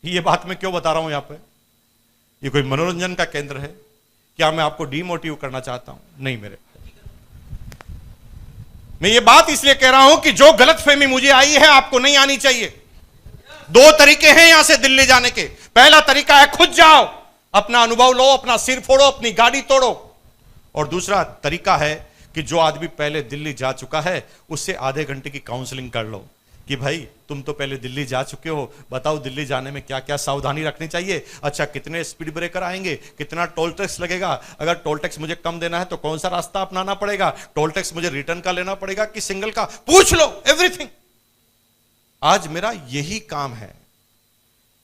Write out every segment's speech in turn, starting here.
ये बात मैं क्यों बता रहा हूं यहां पे? ये कोई मनोरंजन का केंद्र है? क्या मैं आपको डिमोटिव करना चाहता हूं? नहीं मेरे भाई, मैं ये बात इसलिए कह रहा हूं कि जो गलतफहमी मुझे आई है आपको नहीं आनी चाहिए। दो तरीके हैं यहां से दिल्ली जाने के। पहला तरीका है खुद जाओ, अपना अनुभव लो, अपना सिर फोड़ो, अपनी गाड़ी तोड़ो। और दूसरा तरीका है कि जो आदमी पहले दिल्ली जा चुका है उससे आधे घंटे की काउंसलिंग कर लो कि भाई तुम तो पहले दिल्ली जा चुके हो, बताओ दिल्ली जाने में क्या क्या सावधानी रखनी चाहिए। अच्छा, कितने स्पीड ब्रेकर आएंगे, कितना टोल टैक्स लगेगा, अगर टोल टैक्स मुझे कम देना है तो कौन सा रास्ता अपनाना पड़ेगा, टोल टैक्स मुझे रिटर्न का लेना पड़ेगा कि सिंगल का, पूछ लो एवरीथिंग। आज मेरा यही काम है।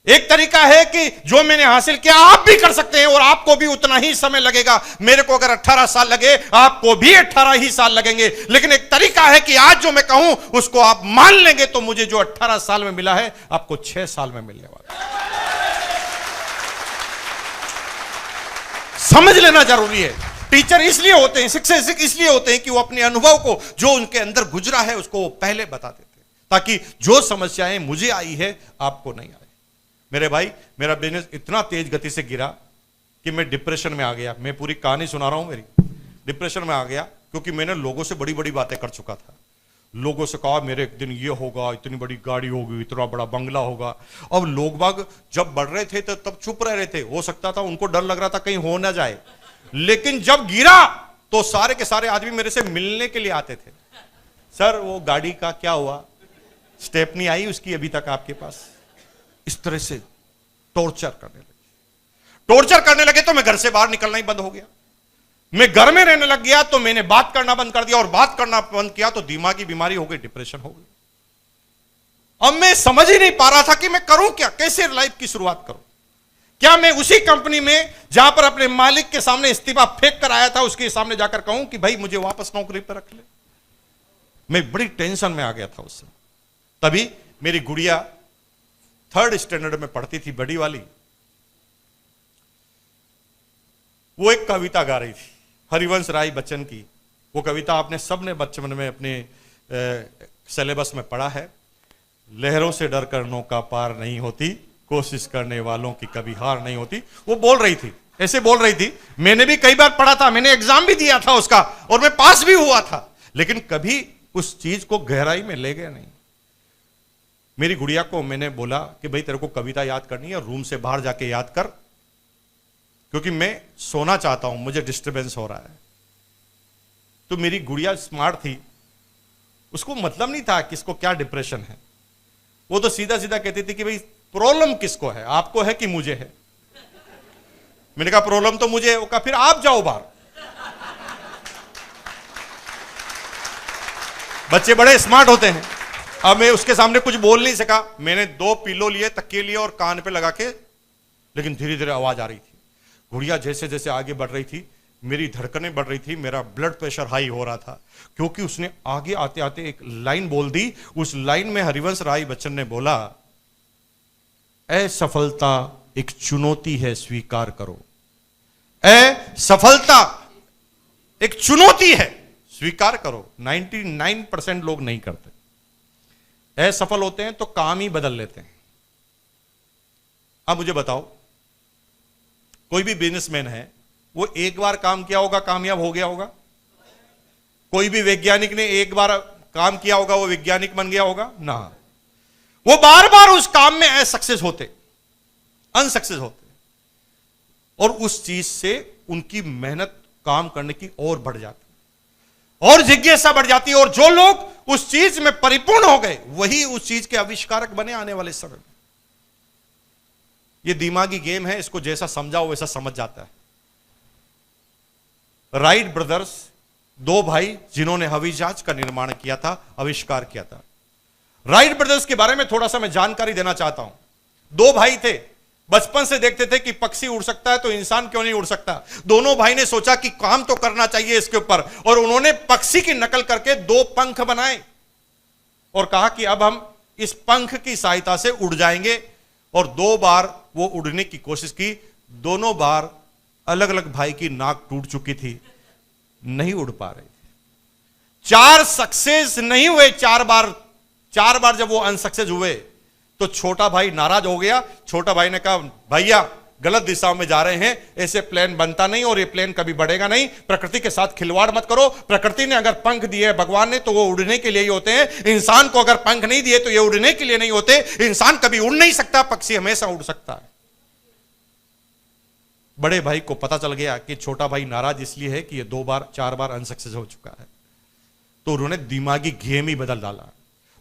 एक तरीका है कि जो मैंने हासिल किया आप भी कर सकते हैं और आपको भी उतना ही समय लगेगा। मेरे को अगर 18 साल लगे आपको भी 18 ही साल लगेंगे। लेकिन एक तरीका है कि आज जो मैं कहूं उसको आप मान लेंगे तो मुझे जो 18 साल में मिला है आपको 6 साल में मिलने वाला है। समझ लेना जरूरी है। टीचर इसलिए होते हैं, शिक्षक इसलिए होते हैं कि वो अपने अनुभव को, जो उनके अंदर गुजरा है, उसको वो पहले बता देते हैं ताकि जो समस्याएं मुझे आई है आपको नहीं आए। मेरे भाई, मेरा बिजनेस इतना तेज गति से गिरा कि मैं डिप्रेशन में आ गया। मैं पूरी कहानी सुना रहा हूं मेरी। डिप्रेशन में आ गया क्योंकि मैंने लोगों से बड़ी बड़ी बातें कर चुका था। लोगों से कहा मेरे एक दिन ये होगा, इतनी बड़ी गाड़ी होगी, इतना बड़ा बंगला होगा। अब लोग बाग जब बढ़ रहे थे तो तब चुप रह रहे थे। हो सकता था उनको डर लग रहा था कहीं हो ना जाए। लेकिन जब गिरा तो सारे के सारे आदमी मेरे से मिलने के लिए आते थे। सर वो गाड़ी का क्या हुआ, स्टेपनी आई उसकी अभी तक आपके पास? इस तरह से टॉर्चर करने लगे तो मैं घर से बाहर निकलना ही बंद हो गया। मैं घर में रहने लग गया तो मैंने बात करना बंद कर दिया, और बात करना बंद किया तो दिमागी बीमारी हो गई, डिप्रेशन हो गई। अब मैं समझ ही नहीं पा रहा था कि मैं करूं क्या, कैसे लाइफ की शुरुआत करूं। क्या मैं उसी कंपनी में जहां पर अपने मालिक के सामने इस्तीफा फेंक कर आया था उसके सामने जाकर कहूं कि भाई मुझे वापस नौकरी पर रख ले? मैं बड़ी टेंशन में आ गया था उससे। तभी मेरी गुड़िया 3rd स्टैंडर्ड में पढ़ती थी, बड़ी वाली। वो एक कविता गा रही थी हरिवंश राय बच्चन की। वो कविता आपने सबने बचपन में अपने सिलेबस में पढ़ा है। लहरों से डर कर नौका पार नहीं होती, कोशिश करने वालों की कभी हार नहीं होती। वो बोल रही थी, ऐसे बोल रही थी। मैंने भी कई बार पढ़ा था, मैंने एग्जाम भी दिया था उसका और मैं पास भी हुआ था, लेकिन कभी उस चीज को गहराई में ले गया नहीं। मेरी गुड़िया को मैंने बोला कि भाई तेरे को कविता याद करनी है, रूम से बाहर जाके याद कर, क्योंकि मैं सोना चाहता हूं, मुझे डिस्टरबेंस हो रहा है। तो मेरी गुड़िया स्मार्ट थी, उसको मतलब नहीं था किसको क्या डिप्रेशन है। वो तो सीधा सीधा कहती थी कि भाई प्रॉब्लम किसको है, आपको है कि मुझे है? मैंने कहा प्रॉब्लम तो मुझे है। वो कहा फिर आप जाओ बाहर। बच्चे बड़े स्मार्ट होते हैं। अब मैं उसके सामने कुछ बोल नहीं सका। मैंने 2 पिलो लिए, तकिए लिए और कान पे लगा के, लेकिन धीरे धीरे आवाज आ रही थी। गुड़िया जैसे जैसे आगे बढ़ रही थी मेरी धड़कनें बढ़ रही थी, मेरा ब्लड प्रेशर हाई हो रहा था, क्योंकि उसने आगे आते आते एक लाइन बोल दी। उस लाइन में हरिवंश राय बच्चन ने बोला, असफलता एक चुनौती है, स्वीकार करो। असफलता एक चुनौती है, स्वीकार करो। 99% लोग नहीं करते। असफल होते हैं तो काम ही बदल लेते हैं। अब मुझे बताओ, कोई भी बिजनेसमैन है, वो एक बार काम किया होगा कामयाब हो गया होगा? कोई भी वैज्ञानिक ने एक बार काम किया होगा वो वैज्ञानिक बन गया होगा ना? वो बार बार उस काम में असक्सेस होते, अनसक्सेस होते, और उस चीज से उनकी मेहनत काम करने की और बढ़ जाती और जिज्ञासा बढ़ जाती है। और जो लोग उस चीज में परिपूर्ण हो गए वही उस चीज के आविष्कारक बने आने वाले समय में। ये दिमागी गेम है, इसको जैसा समझाओ वैसा समझ जाता है। राइट ब्रदर्स 2 भाई जिन्होंने हवाई जहाज का निर्माण किया था, आविष्कार किया था। राइट ब्रदर्स के बारे में थोड़ा सा मैं जानकारी देना चाहता हूं। 2 भाई थे, बचपन से देखते थे कि पक्षी उड़ सकता है तो इंसान क्यों नहीं उड़ सकता। दोनों भाई ने सोचा कि काम तो करना चाहिए इसके ऊपर, और उन्होंने पक्षी की नकल करके 2 पंख बनाए और कहा कि अब हम इस पंख की सहायता से उड़ जाएंगे। और 2 बार वो उड़ने की कोशिश की, दोनों बार अलग अलग भाई की नाक टूट चुकी थी, नहीं उड़ पा रहे थे। 4 सक्सेस नहीं हुए, 4 बार जब वो अनसक्सेस हुए तो छोटा भाई नाराज हो गया। छोटा भाई ने कहा भैया गलत दिशाओं में जा रहे हैं, ऐसे प्लेन बनता नहीं और ये प्लेन कभी बढ़ेगा नहीं, प्रकृति के साथ खिलवाड़ मत करो। प्रकृति ने अगर पंख दिए भगवान ने तो वो उड़ने के लिए ही होते हैं, इंसान को अगर पंख नहीं दिए तो ये उड़ने के लिए नहीं होते। इंसान कभी उड़ नहीं सकता, पक्षी हमेशा उड़ सकता है। बड़े भाई को पता चल गया कि छोटा भाई नाराज इसलिए है कि ये 2 बार 4 बार अनसक्सेस हो चुका है, तो उन्होंने दिमागी गेम ही बदल डाला।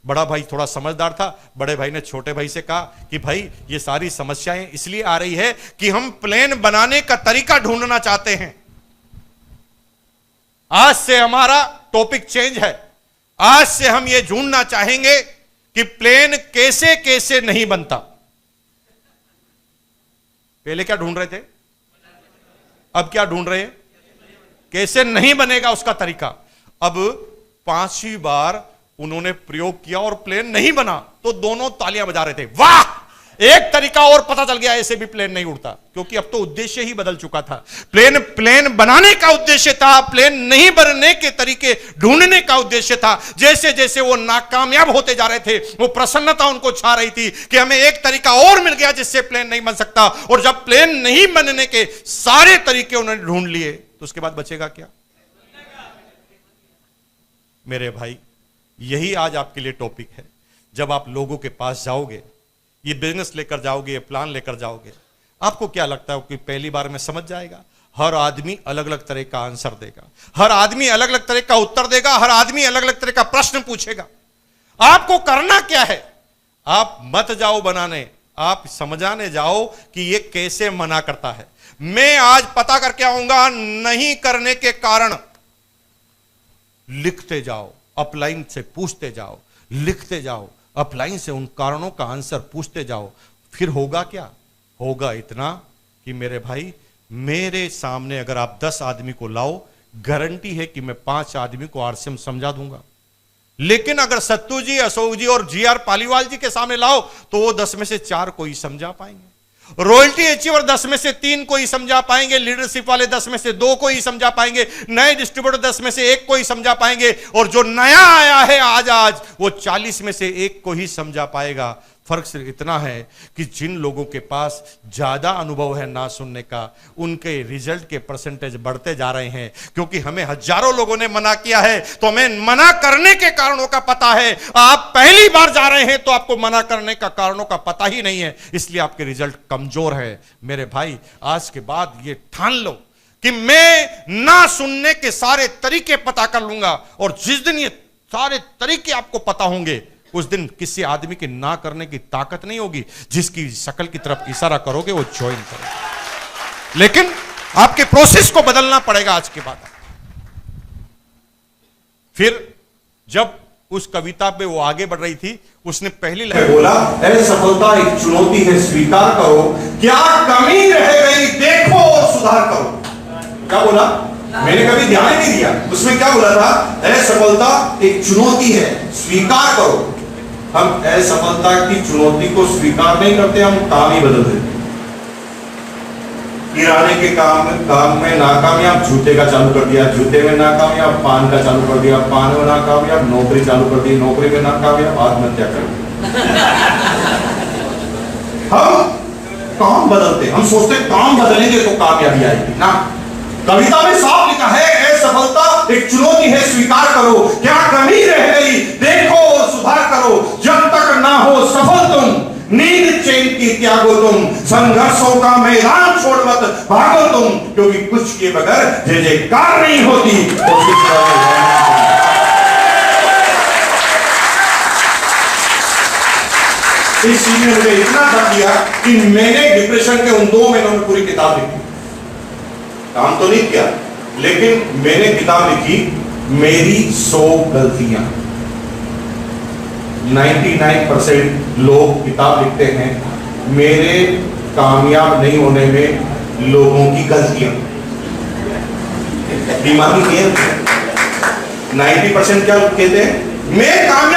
बड़ा भाई थोड़ा समझदार था, बड़े भाई ने छोटे भाई से कहा कि भाई ये सारी समस्याएं इसलिए आ रही है कि हम प्लेन बनाने का तरीका ढूंढना चाहते हैं। आज से हमारा टॉपिक चेंज है, आज से हम ये ढूंढना चाहेंगे कि प्लेन कैसे कैसे नहीं बनता। पहले क्या ढूंढ रहे थे, अब क्या ढूंढ रहे हैं, कैसे नहीं बनेगा उसका तरीका। अब 5वीं बार उन्होंने प्रयोग किया और प्लेन नहीं बना तो दोनों तालियां बजा रहे थे, वाह एक तरीका और पता चल गया, ऐसे भी प्लेन नहीं उड़ता। क्योंकि अब तो उद्देश्य ही बदल चुका था। प्लेन बनाने का उद्देश्य था, प्लेन नहीं बनने के तरीके ढूंढने का उद्देश्य था। जैसे जैसे वो नाकामयाब होते जा रहे थे, वो प्रसन्नता उनको छा रही थी कि हमें एक तरीका और मिल गया जिससे प्लेन नहीं बन सकता। और जब प्लेन नहीं बनने के सारे तरीके उन्होंने ढूंढ लिए तो उसके बाद बचेगा क्या। मेरे भाई, यही आज आपके लिए टॉपिक है। जब आप लोगों के पास जाओगे, ये बिजनेस लेकर जाओगे, ये प्लान लेकर जाओगे, आपको क्या लगता है कि पहली बार में समझ जाएगा? हर आदमी अलग अलग तरह का आंसर देगा, हर आदमी अलग अलग तरह का उत्तर देगा, हर आदमी अलग अलग तरह का प्रश्न पूछेगा। आपको करना क्या है? आप मत जाओ बनाने, आप समझाने जाओ कि ये कैसे मना करता है। मैं आज पता करके आऊंगा नहीं करने के कारण। लिखते जाओ, अपलाइन से पूछते जाओ, लिखते जाओ, अपलाइन से उन कारणों का आंसर पूछते जाओ। फिर होगा क्या? होगा इतना कि मेरे भाई, मेरे सामने अगर आप 10 आदमी को लाओ, गारंटी है कि मैं 5 आदमी को आरसीएम समझा दूंगा। लेकिन अगर सत्तू जी, अशोक जी और जीआर पालीवाल जी के सामने लाओ तो वो 10 में से 4 को ही समझा पाएंगे। रॉयल्टी अचीवर 10 में से 3 को ही समझा पाएंगे, लीडरशिप वाले 10 में से 2 को ही समझा पाएंगे, नए डिस्ट्रीब्यूटर 10 में से 1 को ही समझा पाएंगे, और जो नया आया है आज वो 40 में से 1 को ही समझा पाएगा। फर्क सिर्फ इतना है कि जिन लोगों के पास ज्यादा अनुभव है ना सुनने का, उनके रिजल्ट के परसेंटेज बढ़ते जा रहे हैं। क्योंकि हमें हजारों लोगों ने मना किया है तो हमें मना करने के कारणों का पता है। आप पहली बार जा रहे हैं तो आपको मना करने का कारणों का पता ही नहीं है, इसलिए आपके रिजल्ट कमजोर है। मेरे भाई, आज के बाद ये ठान लो कि मैं ना सुनने के सारे तरीके पता कर लूंगा, और जिस दिन ये सारे तरीके आपको पता होंगे उस दिन किसी आदमी की ना करने की ताकत नहीं होगी। जिसकी शक्ल की तरफ इशारा करोगे वो ज्वाइन करोगे। लेकिन आपके प्रोसेस को बदलना पड़ेगा आज के बाद। फिर जब उस कविता पे वो आगे बढ़ रही थी, उसने पहली लाइन बोला, असफलता एक चुनौती है स्वीकार करो, क्या कमी रह गई देखो और सुधार करो। क्या बोला? मैंने कभी ध्यान ही नहीं दिया। उसमें क्या बोला था? असफलता एक चुनौती है स्वीकार करो। हम असफलता की चुनौती को स्वीकार नहीं करते, हम काम ही बदल देते। किराने के काम में नाकामयाब, जूते का चालू कर दिया, जूते में नाकामयाब, पान का चालू कर दिया, पान में नाकामयाब, नौकरी चालू कर दी, नौकरी में नाकामयाब, आत्महत्या कर दी। हम काम बदलते, हम सोचते काम बदलेंगे तो कामयाबी आएगी ना। कविता में साफ लिखा है, असफलता एक चुनौती है स्वीकार करो, क्या कमी रह गई देखो और सुधार करो। जब तक ना हो सफल तुम, नींद चैन की त्यागो तुम, संघर्षों का मैदान छोड़ मत भागो तुम, क्योंकि कुछ के बगैर जय जयकार नहीं होती। इस चीज ने मुझे इतना दर्द दिया कि मैंने डिप्रेशन के उन 2 महीनों में पूरी किताब लिखी। काम तो नहीं किया, लेकिन मैंने किताब लिखी, मेरी 100 गलतियां। 99% लोग किताब लिखते हैं मेरे कामयाब नहीं होने में लोगों की गलतियां। दिमागी खेल। 90% क्या कहते हैं? मैं कामयाब